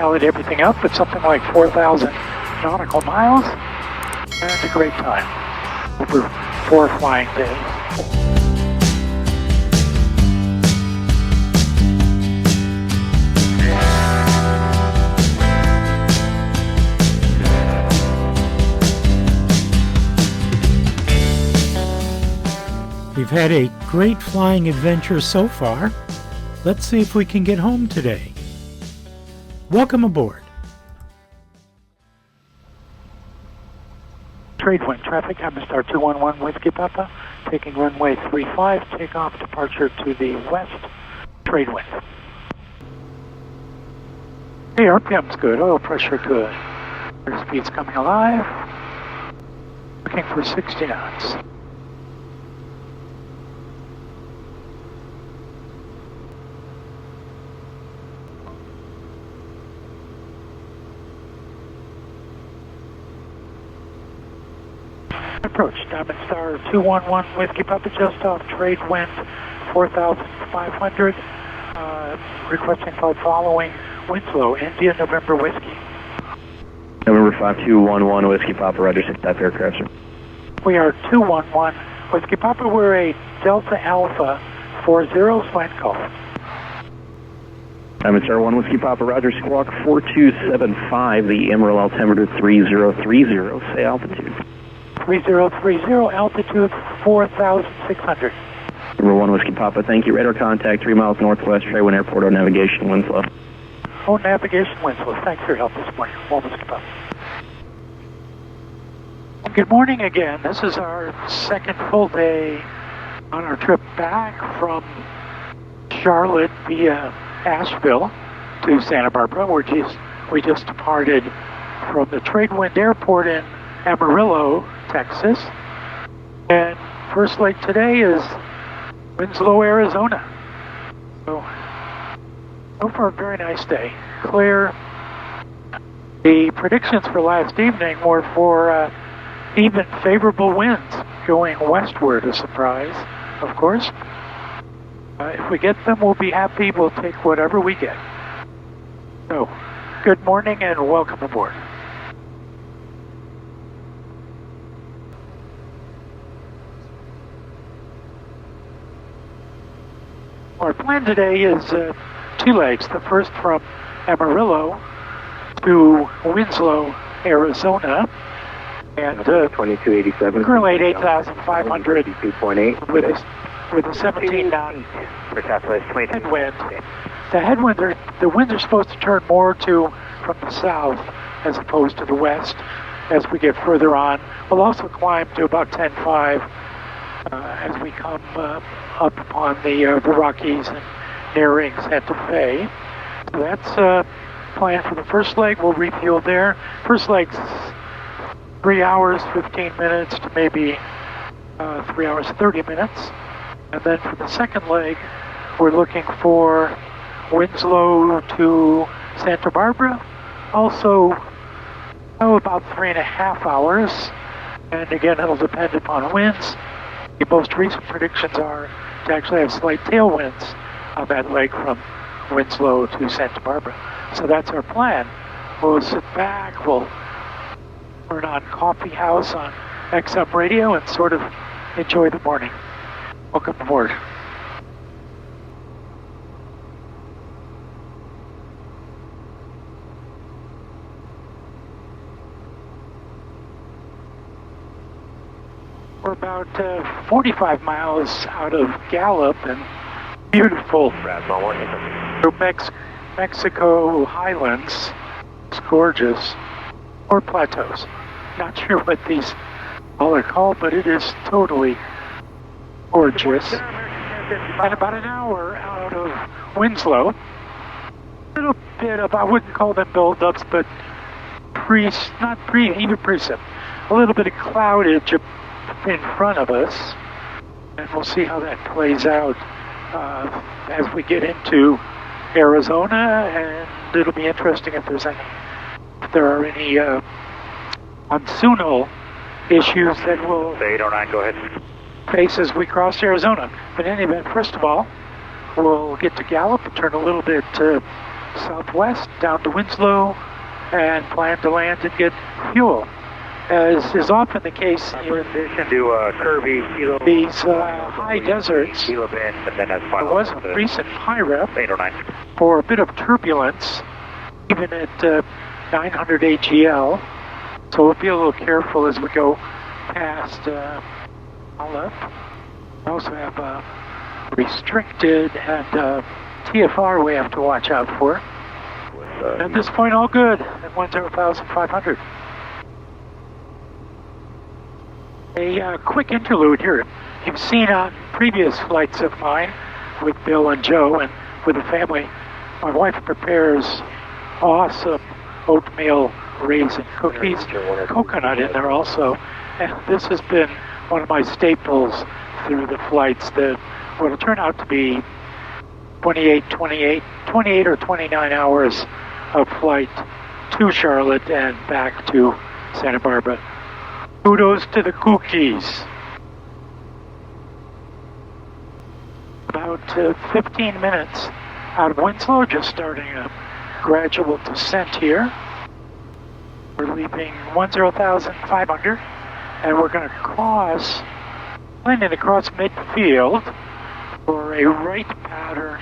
tallied everything up, but something like 4,000 nautical miles, and a great time over 4 flying days. We've had a great flying adventure so far. Let's see if we can get home today. Welcome aboard. Trade wind traffic, Star 211 Whiskey Papa, taking runway 35, takeoff departure to the west, trade wind. Hey, RPM's good, oil pressure good. Airspeed's coming alive, looking for 60 knots. Approach, Diamond Star 211 Whiskey Papa, just off trade wind 4,500, requesting flight following Winslow, India, November Whiskey. November 5211 Whiskey Papa, roger, 6 type aircraft, sir. We are 211 Whiskey Papa, we're a Delta Alpha 40 flight call. Diamond Star 1 Whiskey Papa, roger, squawk 4275, the Amarillo altimeter 3030, say altitude. 3030, altitude 4,600. Number 1 Whiskey Papa, thank you. Radar contact 3 miles northwest, Traywin Airport, on navigation, Winslow. Oh, navigation, Winslow. Thanks for your help this morning. 1 Whiskey Papa. Good morning again. This is our second full day on our trip back from Charlotte via Asheville to Santa Barbara. We just departed from the Tradewind Airport in Amarillo, Texas, and first leg today is Winslow, Arizona. So far a very nice day. Clear. The predictions for last evening were for even favorable winds going westward, a surprise, of course. If we get them, we'll be happy. We'll take whatever we get. So, good morning and welcome aboard. Our plan today is 2 legs. The first from Amarillo to Winslow, Arizona, and 2287. currently at 8,500 with a 17 knot headwind. The winds are supposed to turn more from the south as opposed to the west as we get further on. We'll also climb to about 10.5 as we come up upon the Rockies and nearing Santa Fe. So that's plan for the first leg. We'll refuel there. First leg's 3 hours, 15 minutes to maybe 3 hours, 30 minutes. And then for the second leg, we're looking for Winslow to Santa Barbara. Also, about 3.5 hours. And again, it'll depend upon winds. The most recent predictions are to actually have slight tailwinds on that leg from Winslow to Santa Barbara. So that's our plan. We'll sit back, we'll turn on Coffee House on XM radio and sort of enjoy the morning. Welcome aboard. We're about 45 miles out of Gallup and beautiful New Mexico highlands. It's gorgeous. Or plateaus. Not sure what these all are called, but it is totally gorgeous. And about an hour out of Winslow. A little bit of, I wouldn't call them build-ups, but even precip. A little bit of cloudage in front of us, and we'll see how that plays out as we get into Arizona, and it'll be interesting if there are any monsoonal issues that we'll 809, go ahead. face as we cross Arizona. But in any event, first of all, we'll get to Gallup and turn a little bit southwest down to Winslow and plan to land and get fuel. As is often the case in these high deserts, there was a recent high rep for a bit of turbulence, even at 900 AGL. So we'll be a little careful as we go past Olive. We also have restricted and TFR we have to watch out for. At this point, all good at 10,500. A quick interlude here. You've seen on previous flights of mine with Bill and Joe and with the family, my wife prepares awesome oatmeal raisin cookies, coconut in there also, and this has been one of my staples through the flights that will turn out to be 28 or 29 hours of flight to Charlotte and back to Santa Barbara. Kudos to the cookies. About 15 minutes out of Winslow, just starting a gradual descent here. We're leaving 10,500 and we're going to cross, landing across midfield for a right pattern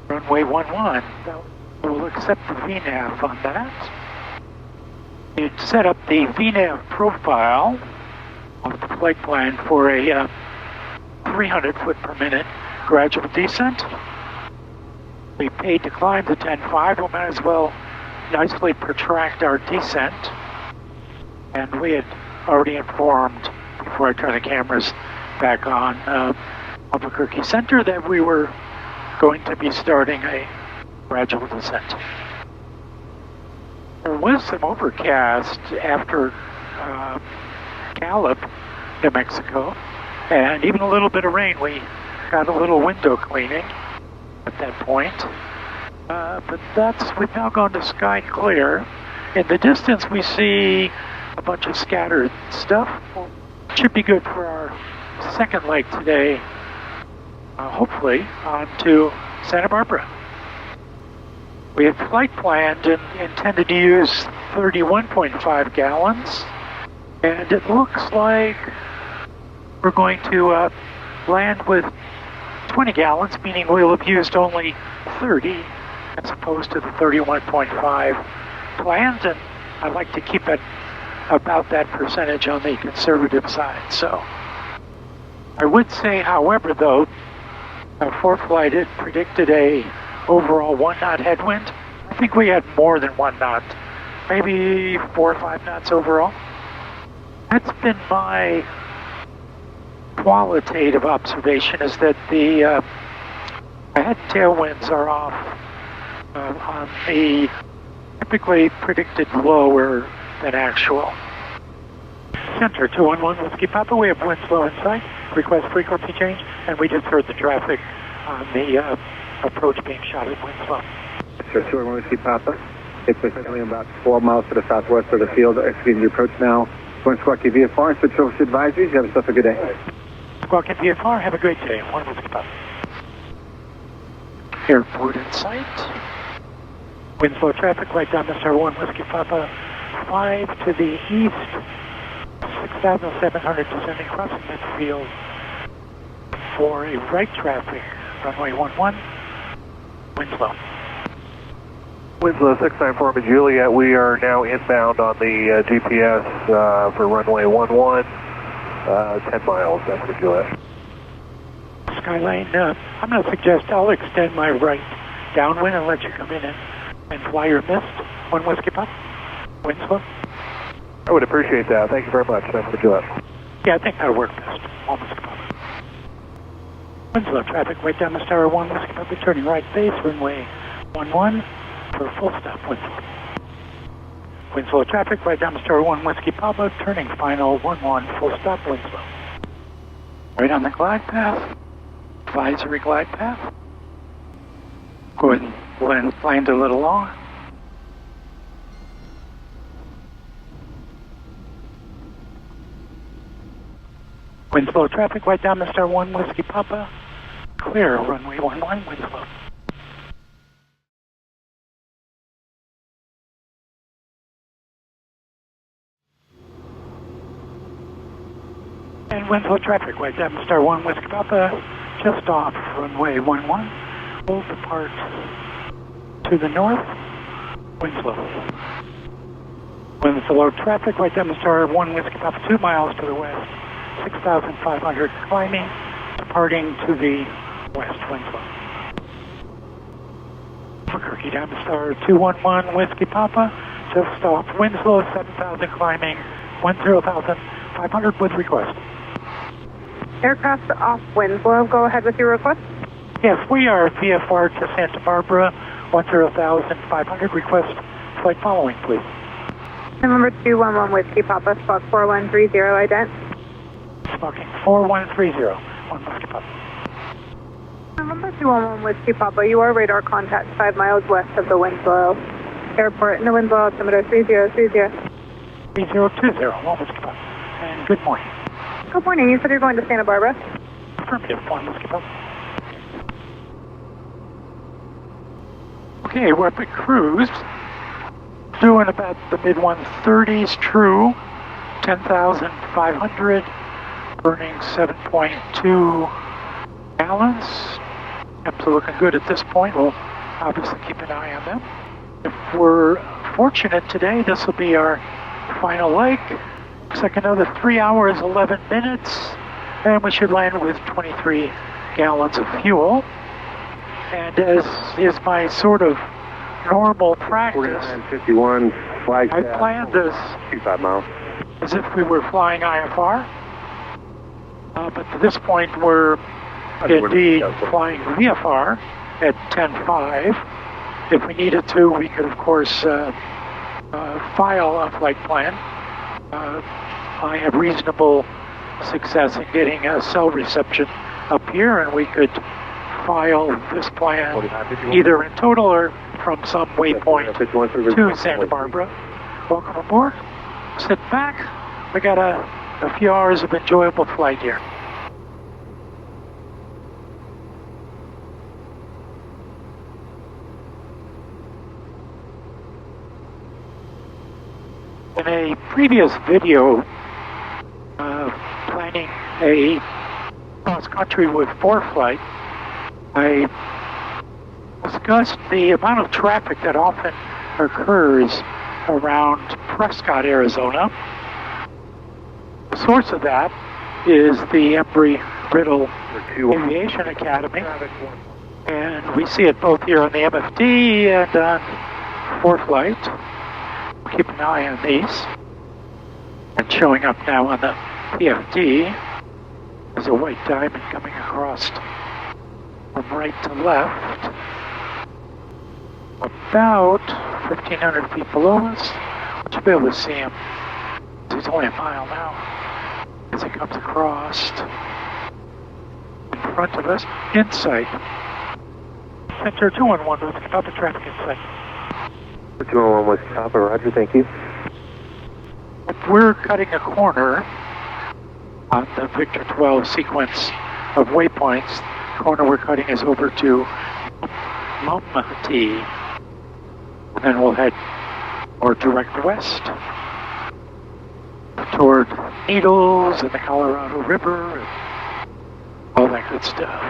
runway 11. We'll accept the VNAV on that. It set up the VNAV profile of the flight plan for a 300 foot per minute gradual descent. We paid to climb the 10.5, we might as well nicely protract our descent. And we had already informed, before I turn the cameras back on, Albuquerque Center that we were going to be starting a gradual descent. There was some overcast after Gallup, New Mexico, and even a little bit of rain. We got a little window cleaning at that point. But we've now gone to sky clear. In the distance we see a bunch of scattered stuff. Should be good for our second leg today, hopefully, on to Santa Barbara. We had flight planned and intended to use 31.5 gallons, and it looks like we're going to land with 20 gallons, meaning we'll have used only 30 as opposed to the 31.5 planned, and I'd like to keep it about that percentage on the conservative side. So I would say, however, though, for flight it predicted a overall 1 knot headwind. I think we had more than 1 knot, maybe 4 or 5 knots overall. That's been my qualitative observation, is that the head tailwinds are off on the typically predicted lower than actual. Center 211 Whiskey Papa, we have Winslow in sight, request frequency change, and we just heard the traffic on the approach being shot at Winslow. Sir, 211 Whiskey Papa, it's only about 12 miles to the southwest of the field, executing the approach now. Going Squawky VFR, switch over to advisories, have yourself a good day. Squawky VFR, have a great day, 1 Whiskey Papa. Airport in sight. Winslow traffic right down the star 1 Whiskey Papa, 5 to the east, 6,700 descending crossing midfield for a right traffic, runway 11, Winslow. Winslow 694 Juliet, we are now inbound on the GPS for runway 11, 10 miles after Juliet. Skylane, I'm going to suggest I'll extend my right downwind and let you come in and fly your mist, 1 Whiskey Pop, Winslow. I would appreciate that. Thank you very much. Thanks for Juliet. Yeah, I think that'll work best. 1 Whiskey Pop. Winslow traffic right down the star 1 Whiskey Pop, turning right base, runway 11 for full stop, Winslow. Winslow traffic right down the star 1 Whiskey Papa, turning final 11 full stop, Winslow. Right on the glide path, advisory glide path. Go ahead and land a little long. Winslow traffic right down the star 1 Whiskey Papa, clear runway 11 Winslow. And Winslow traffic, right down Star 1 Whiskey Papa, just off runway 11. We'll depart to the north, Winslow. Winslow traffic, right down Star 1 Whiskey Papa, 2 miles to the west, 6,500 climbing, departing to the west, Winslow. Albuquerque down to Star 211 Whiskey Papa, just off Winslow, 7,000 climbing, 10,500 with request. Aircraft off Winslow, go ahead with your request. Yes, we are VFR to Santa Barbara, 10,500 request. Flight following, please. Number 211 Whiskey Papa, Squawk 4130, ident. Squawking 4130, 1 Whiskey Papa. Number 211 Whiskey Papa, you are radar contact 5 miles west of the Winslow Airport. In the Winslow altimeter 3030. 3020, 1 Whiskey Papa. And good morning. Good morning, you said you're going to Santa Barbara? Affirmative, 1 Whiskey Papa. Okay, we're up at cruise. Doing about the mid-130s, true. 10,500. Burning 7.2 gallons. Temps are looking good at this point. We'll obviously keep an eye on them. If we're fortunate today, this will be our final leg. Looks like another 3 hours, 11 minutes. And we should land with 23 gallons of fuel. And as is my sort of normal practice, 51 flag. I planned this 25 miles. as if we were flying IFR. But to this point, we're indeed flying VFR at 10.5. If we needed to, we could, of course, file a flight plan. I have reasonable success in getting a cell reception up here, and we could file this plan either in total or from some waypoint to Santa Barbara. Welcome aboard. Sit back. We got a few hours of enjoyable flight here. In a previous video planning a cross-country with ForeFlight, I discussed the amount of traffic that often occurs around Prescott, Arizona. The source of that is the Embry-Riddle Aviation Academy, and we see it both here on the MFD and on ForeFlight. Keep an eye on these. And showing up now on the PFD is a white diamond coming across from right to left. About 1,500 feet below us. We should be able to see him. He's only a mile now as he comes across in front of us. In sight. Center 211 with about the traffic in sight. 201 West Papa, roger, thank you. We're cutting a corner on the Victor 12 sequence of waypoints. The corner we're cutting is over to Mumty. And then we'll head more direct west toward Needles and the Colorado River and all that good stuff.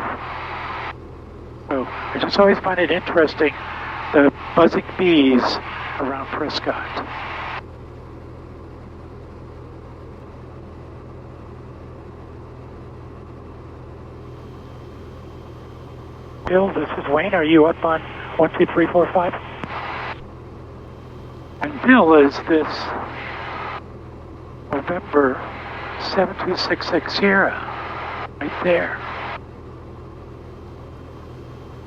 So I just always find it interesting, the buzzing bees around Prescott. Bill, this is Wayne. Are you up on 1, 2, 3, 4, 5? And Bill is this November 7266 Sierra, right there.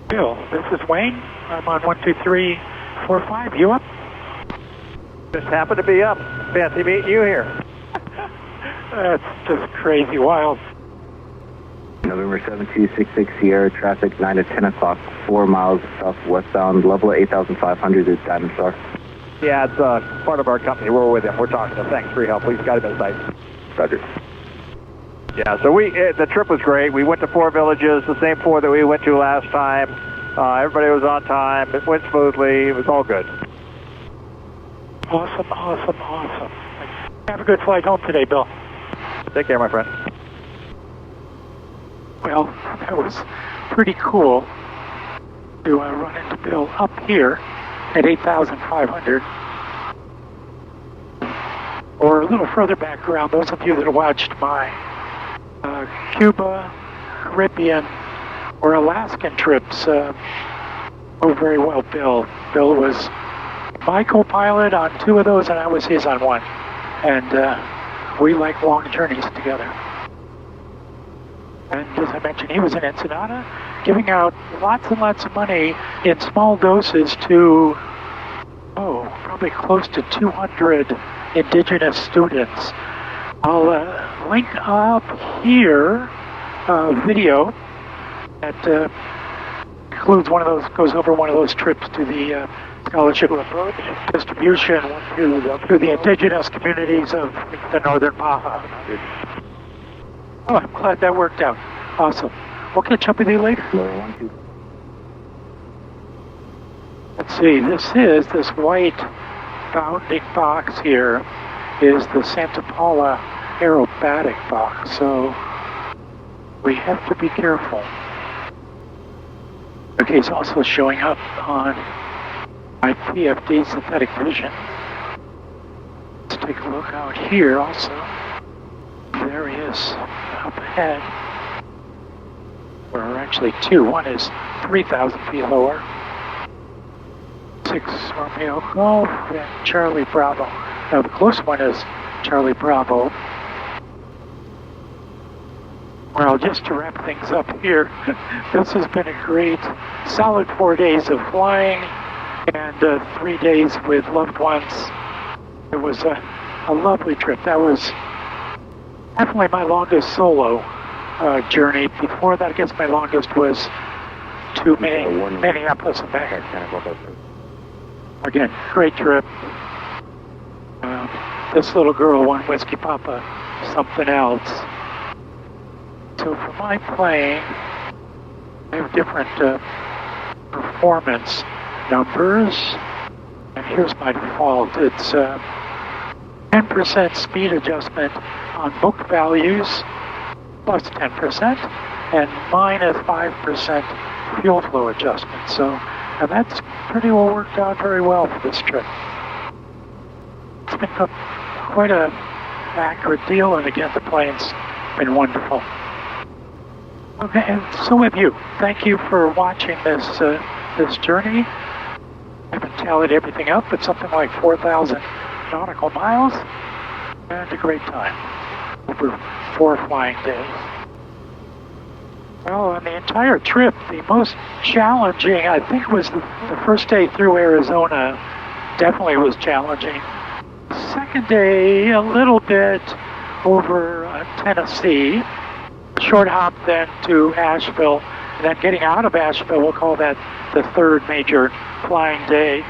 Bill, this is Wayne. I'm on 1, 2, 3, 4, 5. You up? Just happened to be up. Fancy meeting you here. That's just crazy wild. November 7266 Sierra, traffic 9 to 10 o'clock, 4 miles southwestbound, level 8,500 is Diamond Star. Yeah, it's part of our company. We're with him. We're talking to him. Thanks for your help. We've got him in sight. Roger. Yeah, so the trip was great. We went to 4 villages, the same 4 that we went to last time. Everybody was on time. It went smoothly. It was all good. Awesome, awesome, awesome. Have a good flight home today, Bill. Take care, my friend. Well, that was pretty cool to run into Bill up here at 8,500. Or a little further background, those of you that have watched my Cuba, Caribbean, or Alaskan trips know very well Bill. Bill was my co-pilot on 2 of those, and I was his on 1. And we like long journeys together. And as I mentioned, he was in Ensenada, giving out lots and lots of money in small doses to, probably close to 200 indigenous students. I'll link up here a video that includes goes over one of those trips to the scholarship distribution to the indigenous communities of the Northern Baja. Oh, I'm glad that worked out. Awesome. We'll catch up with you later. Let's see, this white bounding box here is the Santa Paula aerobatic box, so we have to be careful. Okay, it's also showing up on my PFD synthetic vision. Let's take a look out here also. There he is up ahead. There are actually 2. One is 3,000 feet lower. 6 Romeo Golf and Charlie Bravo. Now the close one is Charlie Bravo. Well, just to wrap things up here, this has been a great, solid 4 days of flying and 3 days with loved ones. It was a lovely trip. That was definitely my longest solo journey. Before that, I guess my longest was to Minneapolis and back. Again, great trip. This little girl, 1 Whiskey Papa, something else. So for my plane, I have different performance numbers. And here's my default. It's 10% speed adjustment on book values, plus 10%, and minus 5% fuel flow adjustment. So, and that's pretty well worked out very well for this trip. It's been quite a accurate deal, and again, the plane's been wonderful. Okay, and so have you. Thank you for watching this journey. I haven't tallied everything up, but something like 4,000 nautical miles, and a great time over 4 flying days. Well, on the entire trip, the most challenging, I think, was the first day through Arizona. Definitely was challenging. Second day, a little bit over Tennessee. Short hop then to Asheville, and then getting out of Asheville, we'll call that the 3rd major flying day.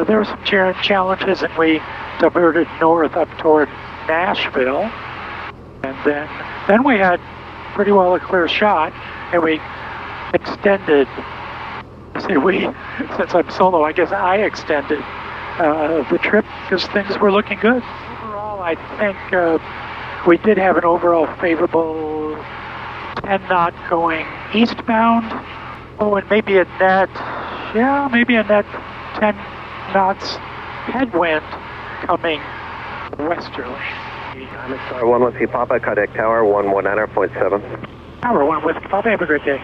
There were some challenges, and we diverted north up toward Nashville, and then we had pretty well a clear shot, and we extended. Since I'm solo, I guess I extended the trip because things were looking good. Overall, I think we did have an overall favorable 10 knot going eastbound. Oh, and maybe a net 10 knots headwind coming westerly. Tower 1 Whiskey Papa, contact Tower 119.7. Tower 1 Whiskey Papa, have a great day.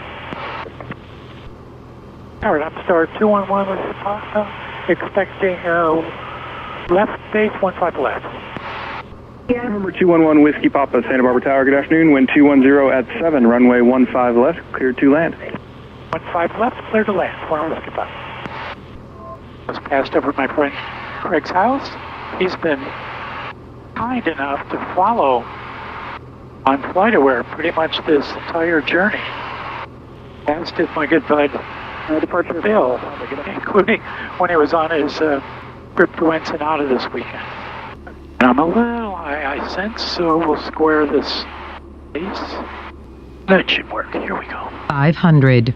Tower, I'm star 211 Whiskey Papa, expecting left base 15 left. Yeah. Number 211 Whiskey Papa, Santa Barbara Tower, good afternoon. Wind 210 at 7, runway 15 left, clear to land. 15 left, clear to land, 1 Whiskey Papa. Just passed over my friend Craig's house. He's been kind enough to follow on FlightAware pretty much this entire journey, as did my good bud Departure Bill, including when he was on his trip to Ensenada this weekend. And I'm a little high, I sense, so we'll square this base. That should work. Here we go. 500.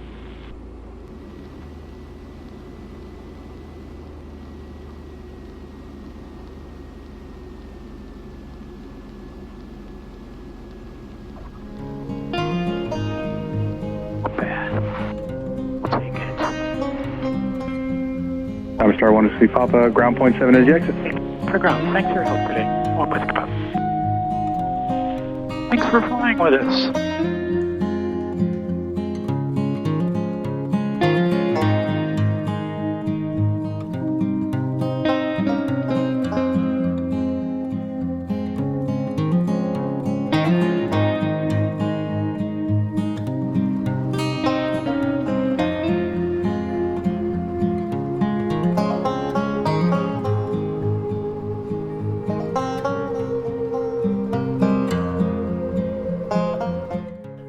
November Star 1 Whiskey Papa, ground point 7 as the exit. For ground, thanks for your help today. One Whiskey Papa. Thanks for flying with us.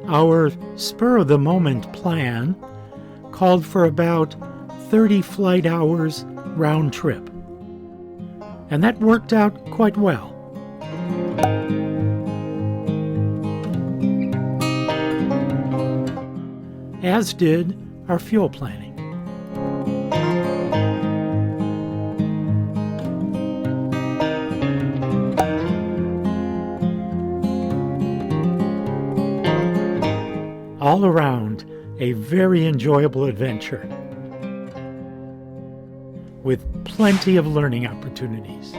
Our spur-of-the-moment plan called for about 30 flight hours round trip, and that worked out quite well. As did our fuel planning. All around, a very enjoyable adventure with plenty of learning opportunities.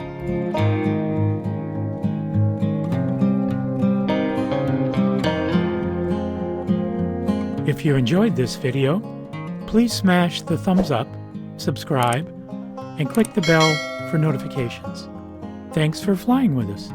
If you enjoyed this video, please smash the thumbs up, subscribe, and click the bell for notifications. Thanks for flying with us.